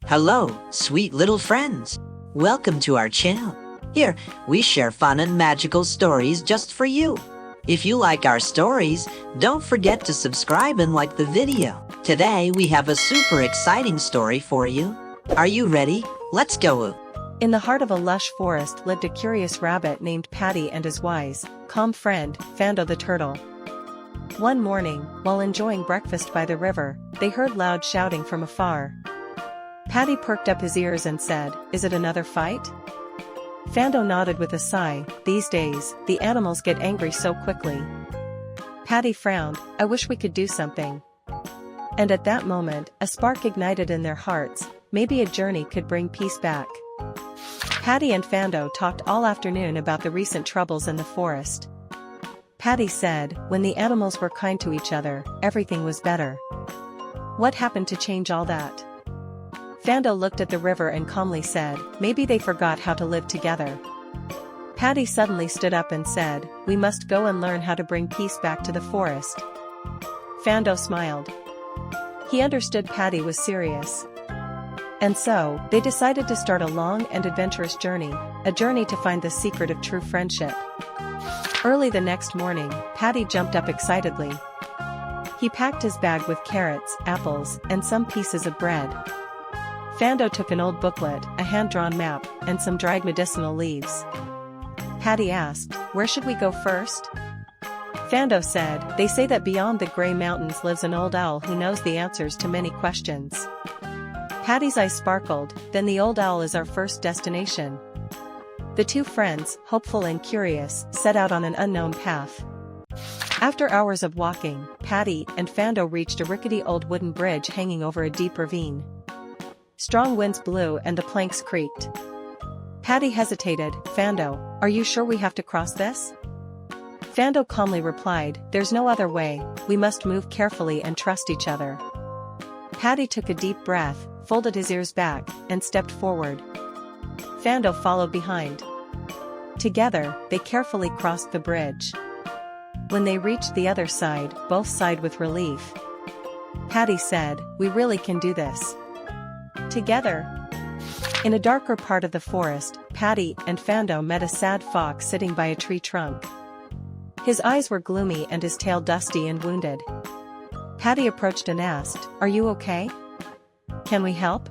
Hello, sweet little friends. Welcome to our channel. Here, we share fun and magical stories just for you. If you like our stories, don't forget to subscribe and like the video. Today, we have a super exciting story for you. Are you ready? Let's go. In the heart of a lush forest lived a curious rabbit named Patty and his wise, calm friend, Fandogh the turtle. One morning, while enjoying breakfast by the river, they heard loud shouting from afar. Patty perked up his ears and said, "Is it another fight?" Fandogh nodded with a sigh. These days, the animals get angry so quickly. Patty frowned. "I wish we could do something." And at that moment, a spark ignited in their hearts. Maybe a journey could bring peace back. Patty and Fandogh talked all afternoon about the recent troubles in the forest. Patty said, "When the animals were kind to each other, everything was better. What happened to change all that?" Fandogh looked at the river and calmly said, "Maybe they forgot how to live together." Patty suddenly stood up and said, "We must go and learn how to bring peace back to the forest." Fandogh smiled. He understood Patty was serious. And so, they decided to start a long and adventurous journey, a journey to find the secret of true friendship. Early the next morning, Patty jumped up excitedly. He packed his bag with carrots, apples, and some pieces of bread. Fandogh took an old booklet, a hand-drawn map, and some dried medicinal leaves. Patty asked, "Where should we go first?" Fandogh said, "They say that beyond the Grey Mountains lives an old owl who knows the answers to many questions." Patty's eyes sparkled. "Then the old owl is our first destination." The two friends, hopeful and curious, set out on an unknown path. After hours of walking, Patty and Fandogh reached a rickety old wooden bridge hanging over a deep ravine. Strong winds blew and the planks creaked. Patty hesitated. "Fandogh, are you sure we have to cross this?" Fandogh calmly replied, "There's no other way, we must move carefully and trust each other." Patty took a deep breath, folded his ears back, and stepped forward. Fandogh followed behind. Together, they carefully crossed the bridge. When they reached the other side, both sighed with relief. Patty said, "We really can do this together." In a darker part of the forest, Patty and Fandogh met a sad fox sitting by a tree trunk. His eyes were gloomy and his tail dusty and wounded. Patty approached and asked, "Are you okay? Can we help?"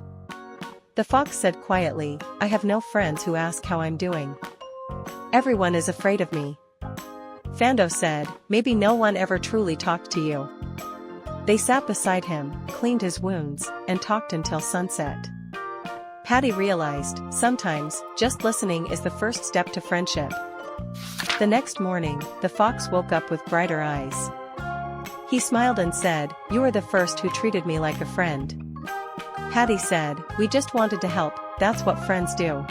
The fox said quietly, "I have no friends who ask how I'm doing. Everyone is afraid of me." Fandogh said, "Maybe no one ever truly talked to you." They sat beside him, cleaned his wounds, and talked until sunset. Patty realized, sometimes, just listening is the first step to friendship. The next morning, the fox woke up with brighter eyes. He smiled and said, "You are the first who treated me like a friend." Patty said, "We just wanted to help, that's what friends do."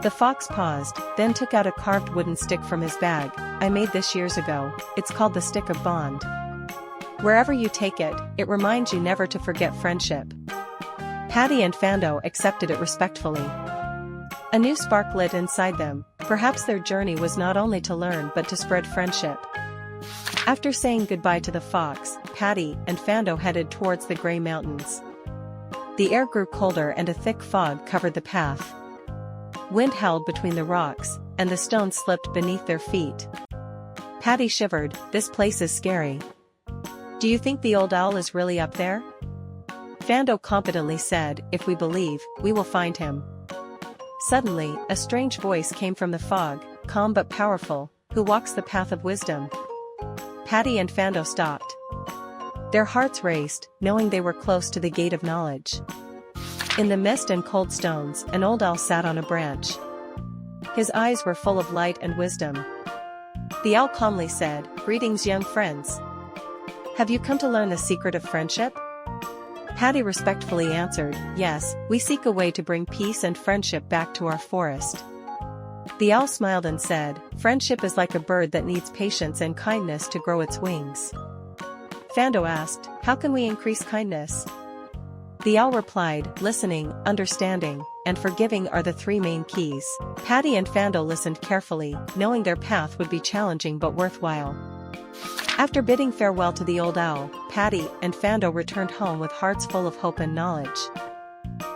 The fox paused, then took out a carved wooden stick from his bag. "I made this years ago, it's called the Stick of Bond. Wherever you take it, it reminds you never to forget friendship." Patty and Fandogh accepted it respectfully. A new spark lit inside them. Perhaps their journey was not only to learn but to spread friendship. After saying goodbye to the fox, Patty and Fandogh headed towards the Grey Mountains. The air grew colder and a thick fog covered the path. Wind howled between the rocks, and the stones slipped beneath their feet. Patty shivered. "This place is scary. Do you think the old owl is really up there?" Fandogh confidently said, "If we believe, we will find him." Suddenly, a strange voice came from the fog, calm but powerful. "Who walks the path of wisdom?" Patty and Fandogh stopped. Their hearts raced, knowing they were close to the gate of knowledge. In the mist and cold stones, an old owl sat on a branch. His eyes were full of light and wisdom. The owl calmly said, "Greetings, young friends. Have you come to learn the secret of friendship?" Patty respectfully answered, "Yes, we seek a way to bring peace and friendship back to our forest." The owl smiled and said, "Friendship is like a bird that needs patience and kindness to grow its wings." Fandogh asked, "How can we increase kindness?" The owl replied, "Listening, understanding, and forgiving are the three main keys." Patty and Fandogh listened carefully, knowing their path would be challenging but worthwhile. After bidding farewell to the old owl, Patty and Fandogh returned home with hearts full of hope and knowledge.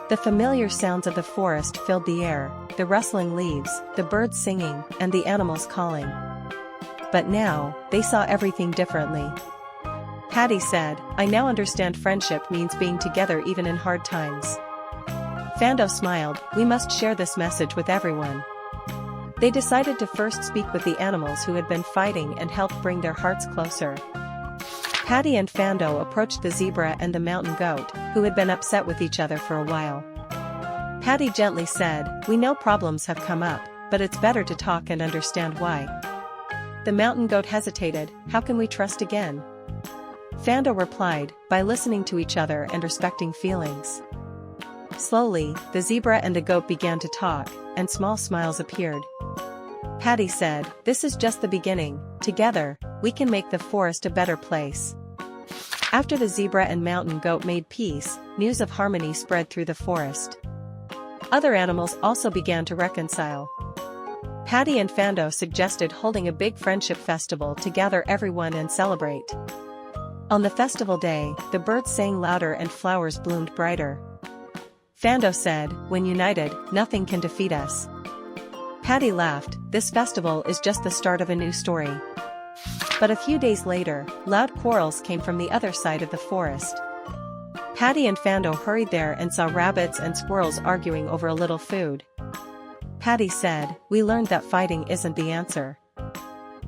The familiar sounds of the forest filled the air, the rustling leaves, the birds singing, and the animals calling. But now, they saw everything differently. Pati said, "I now understand friendship means being together even in hard times." Fandogh smiled, "We must share this message with everyone." They decided to first speak with the animals who had been fighting and help bring their hearts closer. Pati and Fandogh approached the zebra and the mountain goat, who had been upset with each other for a while. Pati gently said, "We know problems have come up, but it's better to talk and understand why." The mountain goat hesitated, "How can we trust again?" Fandogh replied, "By listening to each other and respecting feelings." Slowly, the zebra and the goat began to talk, and small smiles appeared. Pati said, "This is just the beginning. Together, we can make the forest a better place." After the zebra and mountain goat made peace, news of harmony spread through the forest. Other animals also began to reconcile. Pati and Fandogh suggested holding a big friendship festival to gather everyone and celebrate. On the festival day, the birds sang louder and flowers bloomed brighter. Fandogh said, "When united, nothing can defeat us." Pati laughed, "This festival is just the start of a new story." But a few days later, loud quarrels came from the other side of the forest. Pati and Fandogh hurried there and saw rabbits and squirrels arguing over a little food. Pati said, "We learned that fighting isn't the answer.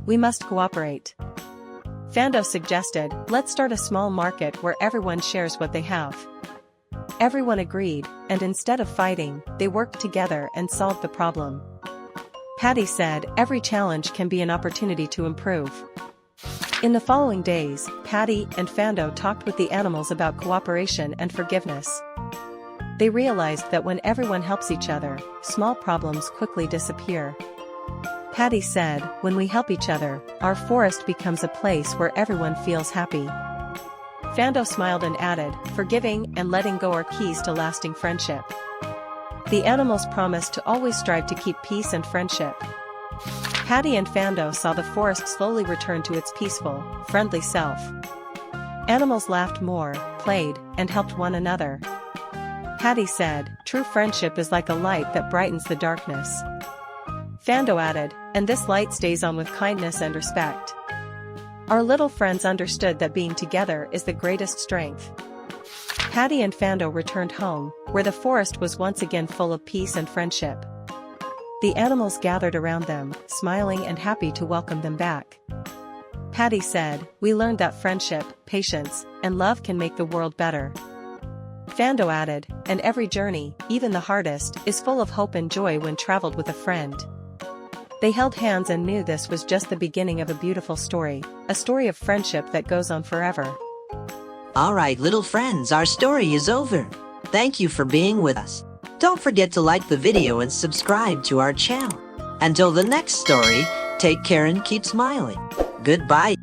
We must cooperate." Fandogh suggested, "Let's start a small market where everyone shares what they have." Everyone agreed, and instead of fighting, they worked together and solved the problem. Pati said, "Every challenge can be an opportunity to improve." In the following days, Pati and Fandogh talked with the animals about cooperation and forgiveness. They realized that when everyone helps each other, small problems quickly disappear. Pati said, "When we help each other, our forest becomes a place where everyone feels happy." Fandogh smiled and added, "Forgiving and letting go are keys to lasting friendship." The animals promised to always strive to keep peace and friendship. Pati and Fandogh saw the forest slowly return to its peaceful, friendly self. Animals laughed more, played, and helped one another. Pati said, "True friendship is like a light that brightens the darkness." Fandogh added, "And this light stays on with kindness and respect." Our little friends understood that being together is the greatest strength. Pati and Fandogh returned home, where the forest was once again full of peace and friendship. The animals gathered around them, smiling and happy to welcome them back. Pati said, "We learned that friendship, patience, and love can make the world better." Fandogh added, "And every journey, even the hardest, is full of hope and joy when traveled with a friend." They held hands and knew this was just the beginning of a beautiful story, a story of friendship that goes on forever. Alright, little friends, our story is over. Thank you for being with us. Don't forget to like the video and subscribe to our channel. Until the next story, take care and keep smiling. Goodbye.